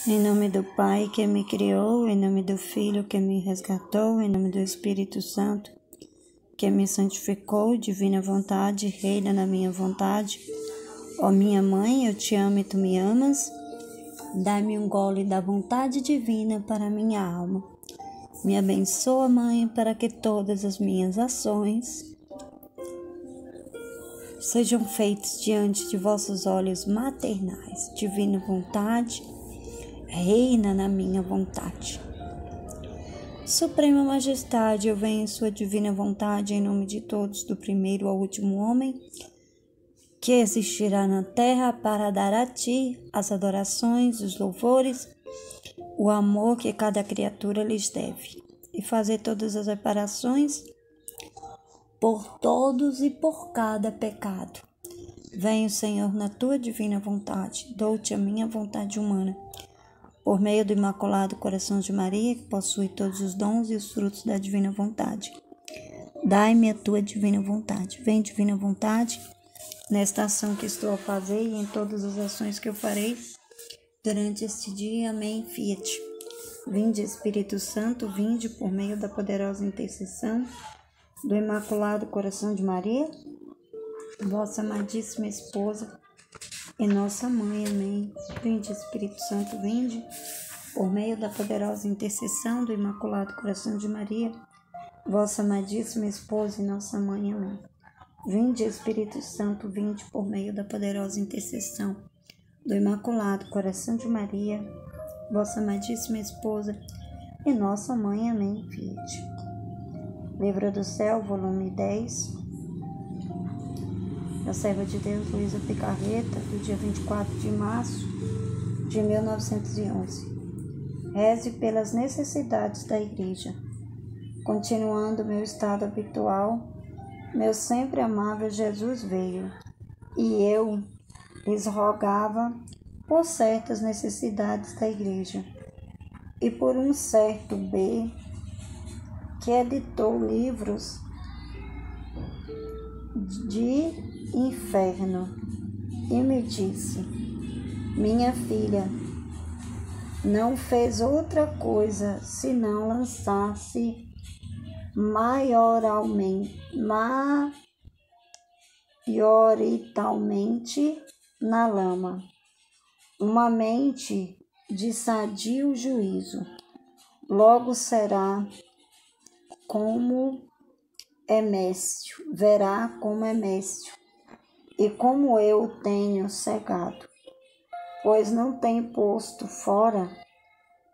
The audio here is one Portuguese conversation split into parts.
Em nome do Pai que me criou, em nome do Filho que me resgatou, em nome do Espírito Santo que me santificou, divina vontade, reina na minha vontade. Ó minha mãe, eu te amo e tu me amas. Dai-me um gole da vontade divina para minha alma. Me abençoa, Mãe, para que todas as minhas ações sejam feitas diante de vossos olhos maternais. Divina vontade, reina na minha vontade. Suprema Majestade, eu venho em sua divina vontade, em nome de todos, do primeiro ao último homem, que existirá na terra, para dar a ti as adorações, os louvores, o amor que cada criatura lhes deve, e fazer todas as reparações por todos e por cada pecado. Venho, Senhor, na tua divina vontade, dou-te a minha vontade humana, por meio do Imaculado Coração de Maria, que possui todos os dons e os frutos da divina vontade. Dai-me a tua divina vontade. Vem, divina vontade, nesta ação que estou a fazer e em todas as ações que eu farei durante este dia. Amém. Fiat. Vinde, Espírito Santo, vinde por meio da poderosa intercessão do Imaculado Coração de Maria, vossa amadíssima esposa e nossa mãe. Amém. Vinde, Espírito Santo, vinde por meio da poderosa intercessão do Imaculado Coração de Maria, vossa amadíssima esposa e nossa mãe. Amém. Vinde, Espírito Santo, vinde por meio da poderosa intercessão do Imaculado Coração de Maria, vossa amadíssima esposa e nossa mãe. Amém. Fiat. Livro do Céu, volume 10, da serva de Deus Luísa Picarreta, do dia 24 de março de 1911. Reze pelas necessidades da Igreja. Continuando meu estado habitual, meu sempre amável Jesus veio, e eu lhes rogava por certas necessidades da Igreja, e por um certo B, que editou livros de inferno, e me disse: minha filha, não fez outra coisa senão lançar-se maioritariamente na lama. Uma mente de sadio juízo logo será como Emécio, verá como Emécio, e como eu tenho cegado, pois não tem posto fora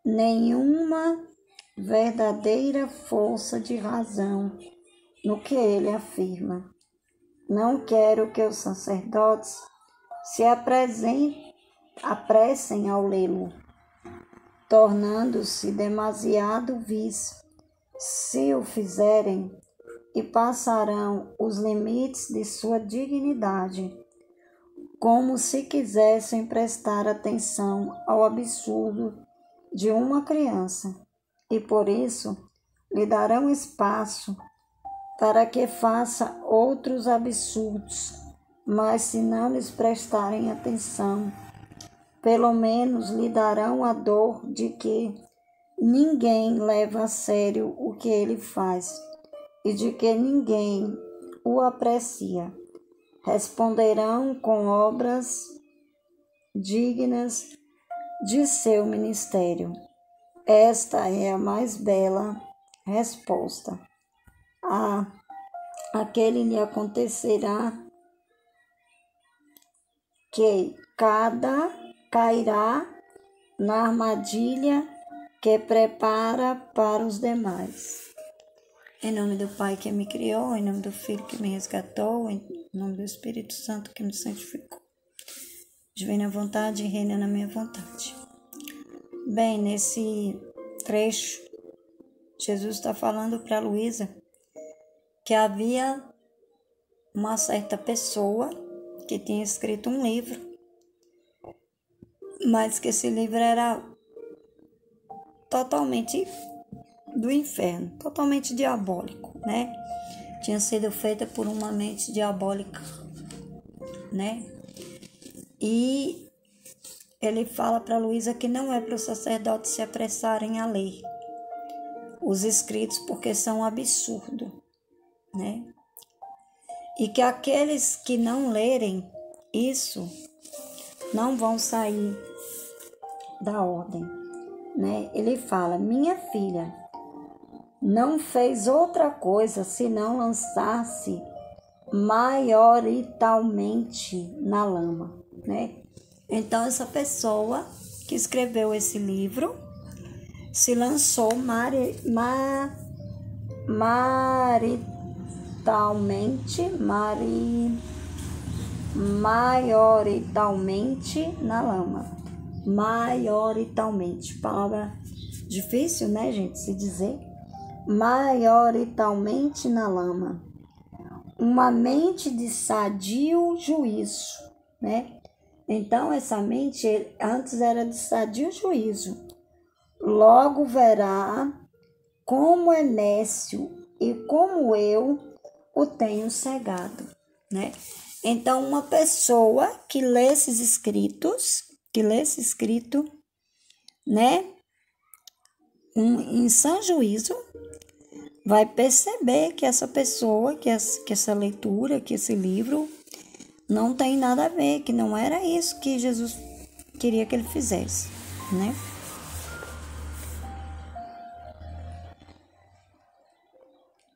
nenhuma verdadeira força de razão no que ele afirma. Não quero que os sacerdotes se apressem ao lê-lo, tornando-se demasiado vis. Se o fizerem, e passarão os limites de sua dignidade, como se quisessem prestar atenção ao absurdo de uma criança, e por isso lhe darão espaço para que faça outros absurdos, mas se não lhes prestarem atenção, pelo menos lhe darão a dor de que ninguém leva a sério o que ele faz, e de que ninguém o aprecia. Responderão com obras dignas de seu ministério. Esta é a mais bela resposta. Aquele lhe acontecerá que cada cairá na armadilha que prepara para os demais. Em nome do Pai que me criou, em nome do Filho que me resgatou, em nome do Espírito Santo que me santificou. Divina vontade, reina na minha vontade. Bem, nesse trecho, Jesus está falando para Luísa que havia uma certa pessoa que tinha escrito um livro, mas que esse livro era totalmente do inferno, totalmente diabólico, né? Tinha sido feita por uma mente diabólica, né? E ele fala para Luísa que não é para os sacerdotes se apressarem a ler os escritos porque são absurdo, né? E que aqueles que não lerem isso não vão sair da ordem, né? Ele fala: minha filha não fez outra coisa senão lançar-se maioritariamente na lama, né? Então, essa pessoa que escreveu esse livro se lançou maioritariamente na lama. Maioritariamente, palavra difícil, né, gente, se dizer. Maioritariamente na lama. Uma mente de sadio juízo, né? Então, essa mente antes era de sadio juízo. Logo verá como é nécio e como eu o tenho cegado, né? Então, uma pessoa que lê esses escritos, né, em sã juízo, vai perceber que essa pessoa, que essa leitura, que esse livro não tem nada a ver, que não era isso que Jesus queria que ele fizesse, né?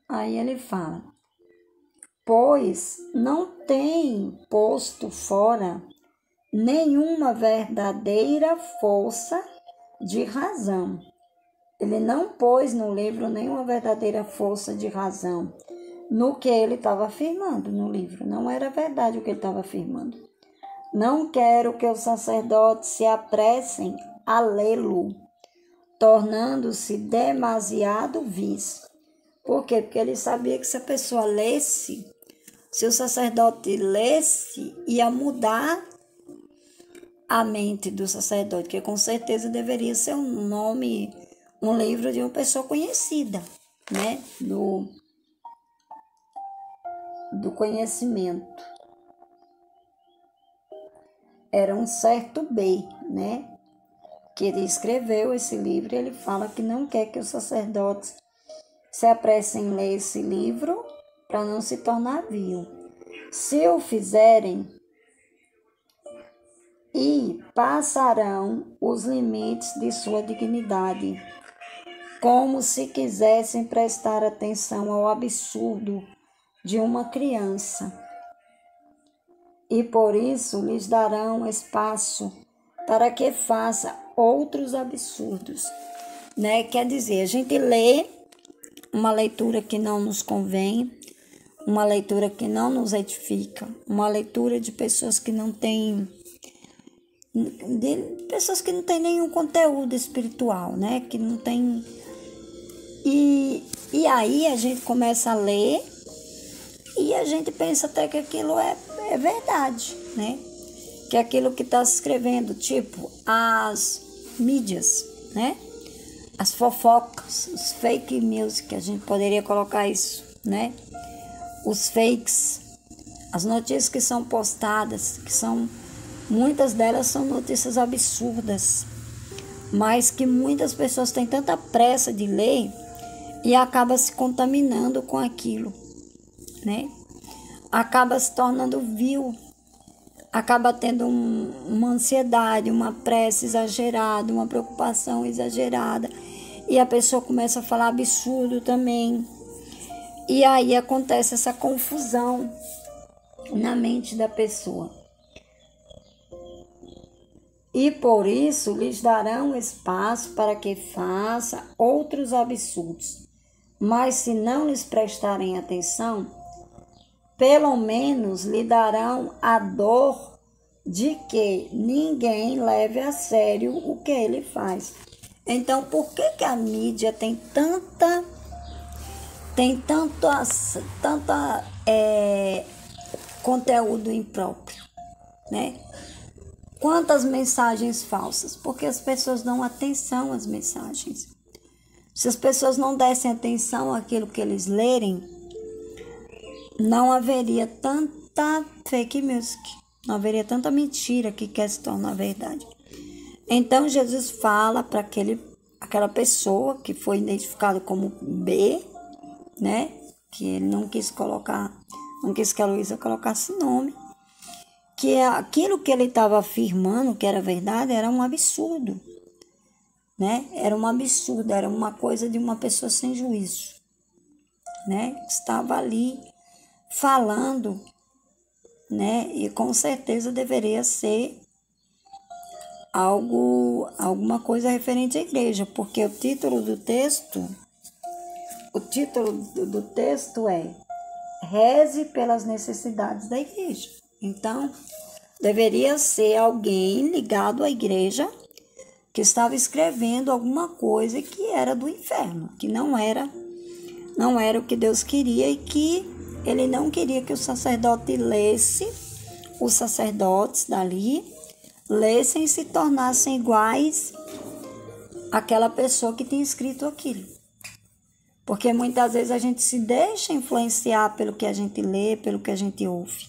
Aí ele fala: pois não tem posto fora nenhuma verdadeira força de razão. Ele não pôs no livro nenhuma verdadeira força de razão no que ele estava afirmando no livro. Não era verdade o que ele estava afirmando. Não quero que os sacerdotes se apressem a lê-lo, tornando-se demasiado vis. Por quê? Porque ele sabia que se a pessoa lesse, se o sacerdote lesse, ia mudar a mente do sacerdote, que com certeza deveria ser um livro de uma pessoa conhecida, né? Do conhecimento. Era um certo B, né? Que ele escreveu esse livro, ele fala que não quer que os sacerdotes se apressem em ler esse livro para não se tornar vil. Se o fizerem, e passarão os limites de sua dignidade, como se quisessem prestar atenção ao absurdo de uma criança. E por isso lhes darão espaço para que faça outros absurdos, né? Quer dizer, a gente lê uma leitura que não nos convém, uma leitura que não nos edifica, uma leitura de pessoas que não têm nenhum conteúdo espiritual, né? Que não tem. E aí a gente começa a ler e a gente pensa até que aquilo é verdade, né? Que é aquilo que está se escrevendo, tipo as mídias, né? As fofocas, os fake news, que a gente poderia colocar isso, né? Os fakes, as notícias que são postadas, muitas delas são notícias absurdas, mas que muitas pessoas têm tanta pressa de ler e acaba se contaminando com aquilo, né? Acaba se tornando vil, acaba tendo uma ansiedade, uma pressa exagerada, uma preocupação exagerada, e a pessoa começa a falar absurdo também. E aí acontece essa confusão na mente da pessoa. E por isso lhes darão espaço para que faça outros absurdos. Mas se não lhes prestarem atenção, pelo menos lhe darão a dor de que ninguém leve a sério o que ele faz. Então, por que a mídia tem tanta conteúdo impróprio, né? Quantas mensagens falsas? Porque as pessoas dão atenção às mensagens. Se as pessoas não dessem atenção àquilo que eles lerem, não haveria tanta fake music, não haveria tanta mentira que quer se tornar verdade. Então Jesus fala para aquela pessoa que foi identificada como B, né? Que ele não quis que a Luísa colocasse nome, que aquilo que ele estava afirmando que era verdade era um absurdo, né? Era um absurdo, era uma coisa de uma pessoa sem juízo, né? Estava ali falando, né? E com certeza deveria ser alguma coisa referente à igreja, porque o título do texto é Reze pelas necessidades da igreja. Então, deveria ser alguém ligado à igreja que estava escrevendo alguma coisa que era do inferno, que não era o que Deus queria, e que ele não queria que o sacerdote lesse, os sacerdotes dali lessem e se tornassem iguais àquela pessoa que tinha escrito aquilo. Porque muitas vezes a gente se deixa influenciar pelo que a gente lê, pelo que a gente ouve.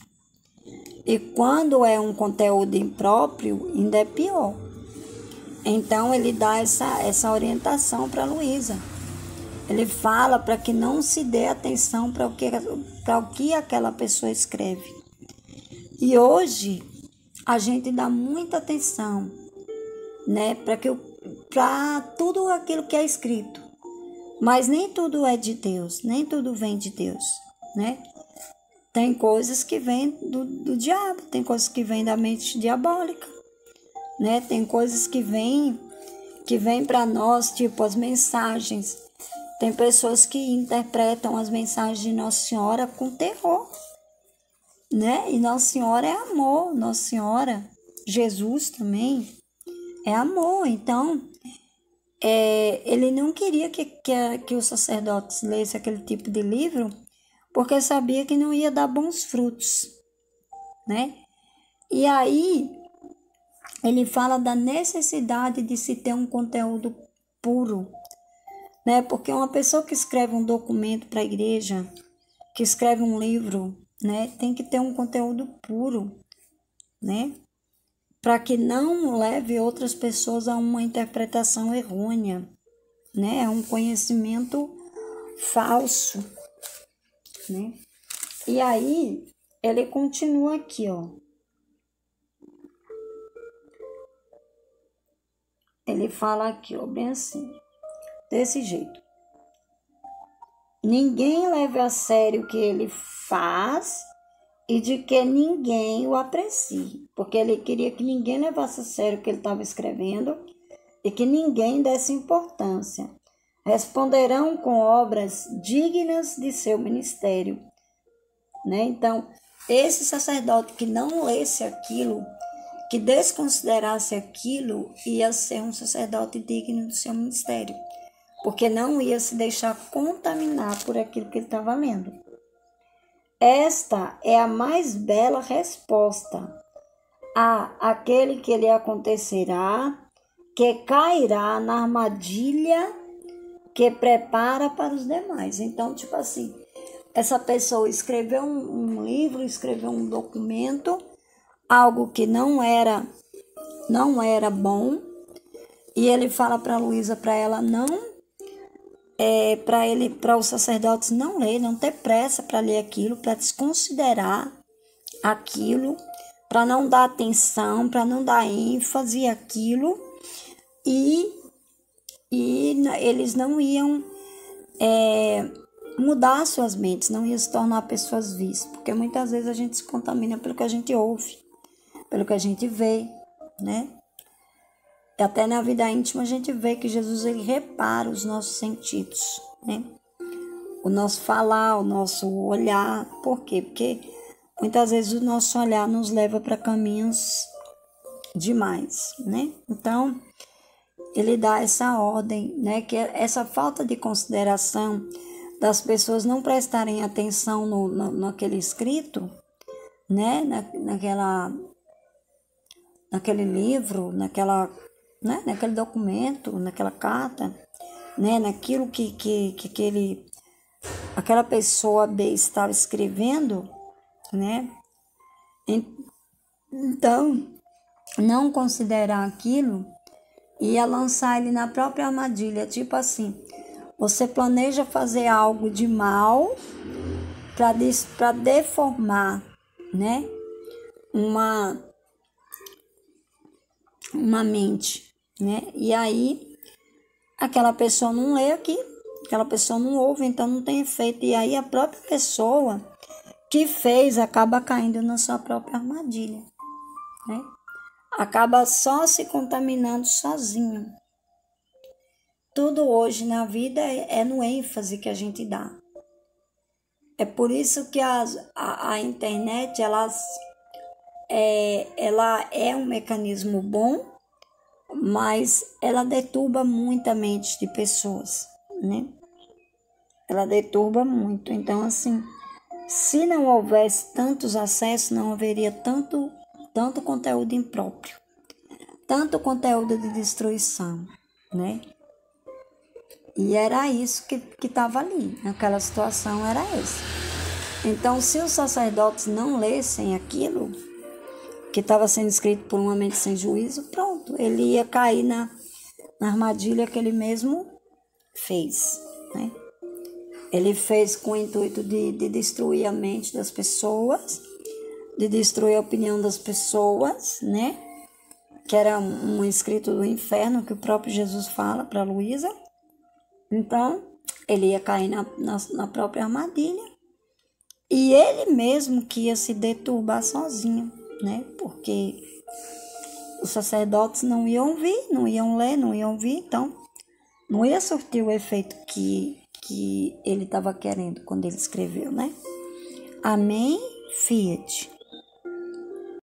E quando é um conteúdo impróprio, ainda é pior. Então ele dá essa orientação para a Luísa. Ele fala para que não se dê atenção para o que aquela pessoa escreve. E hoje a gente dá muita atenção, né, para tudo aquilo que é escrito. Mas nem tudo é de Deus, nem tudo vem de Deus, né? Tem coisas que vêm do diabo, tem coisas que vêm da mente diabólica, né? Tem coisas que vêm para nós, tipo as mensagens. Tem pessoas que interpretam as mensagens de Nossa Senhora com terror, né? E Nossa Senhora é amor, Nossa Senhora, Jesus também é amor. Então, ele não queria que os sacerdotes lessem aquele tipo de livro, porque sabia que não ia dar bons frutos, né? E aí, ele fala da necessidade de se ter um conteúdo puro, né? Porque uma pessoa que escreve um documento para a igreja, que escreve um livro, né, tem que ter um conteúdo puro, né? Para que não leve outras pessoas a uma interpretação errônea, né? A um conhecimento falso, né? E aí, ele continua aqui, ó. Ele fala aqui, ó, bem assim, desse jeito. Ninguém leve a sério o que ele faz e de que ninguém o aprecie, porque ele queria que ninguém levasse a sério o que ele estava escrevendo e que ninguém desse importância. Responderão com obras dignas de seu ministério, né? Então, esse sacerdote que não lesse aquilo, que desconsiderasse aquilo, ia ser um sacerdote digno do seu ministério, porque não ia se deixar contaminar por aquilo que ele estava lendo. Esta é a mais bela resposta àquele que lhe acontecerá, que cairá na armadilha que prepara para os demais. Então, tipo assim, essa pessoa escreveu um livro, escreveu um documento, algo que não era bom, e ele fala para a Luísa, para ela não, para os sacerdotes não ler, não ter pressa para ler aquilo, para desconsiderar aquilo, para não dar atenção, para não dar ênfase àquilo, e eles não iam mudar suas mentes, não iam se tornar pessoas vis, porque muitas vezes a gente se contamina pelo que a gente ouve, pelo que a gente vê, né? E até na vida íntima a gente vê que Jesus, ele repara os nossos sentidos, né? O nosso falar, o nosso olhar. Por quê? Porque muitas vezes o nosso olhar nos leva para caminhos demais, né? Então, ele dá essa ordem, né? Que essa falta de consideração das pessoas não prestarem atenção naquele escrito, né? Naquele livro, naquele documento, naquela carta, né? Naquilo que aquela pessoa B estava escrevendo, né? Então, não considerar aquilo ia lançar ele na própria armadilha. Tipo assim, você planeja fazer algo de mal para deformar, né? Uma mente, né? E aí, aquela pessoa não lê aqui, aquela pessoa não ouve, então não tem efeito. E aí, a própria pessoa que fez acaba caindo na sua própria armadilha, né? Acaba só se contaminando sozinho. Tudo hoje na vida é no ênfase que a gente dá. É por isso que a internet ela é um mecanismo bom, mas ela deturba muita mente de pessoas, né? Ela deturba muito. Então, assim, se não houvesse tantos acessos, não haveria tanto conteúdo impróprio, tanto conteúdo de destruição, né? E era isso que estava ali, naquela situação era essa. Então, se os sacerdotes não lessem aquilo que estava sendo escrito por uma mente sem juízo, pronto, ele ia cair na armadilha que ele mesmo fez, né? Ele fez com o intuito de destruir a mente das pessoas, de destruir a opinião das pessoas, né? Que era um escrito do inferno que o próprio Jesus fala para Luísa. Então, ele ia cair na própria armadilha e ele mesmo que ia se deturbar sozinho, né? Porque os sacerdotes não iam ouvir, não iam ler, não iam ouvir, então não ia surtir o efeito que ele estava querendo quando ele escreveu, né? Amém, Fiat.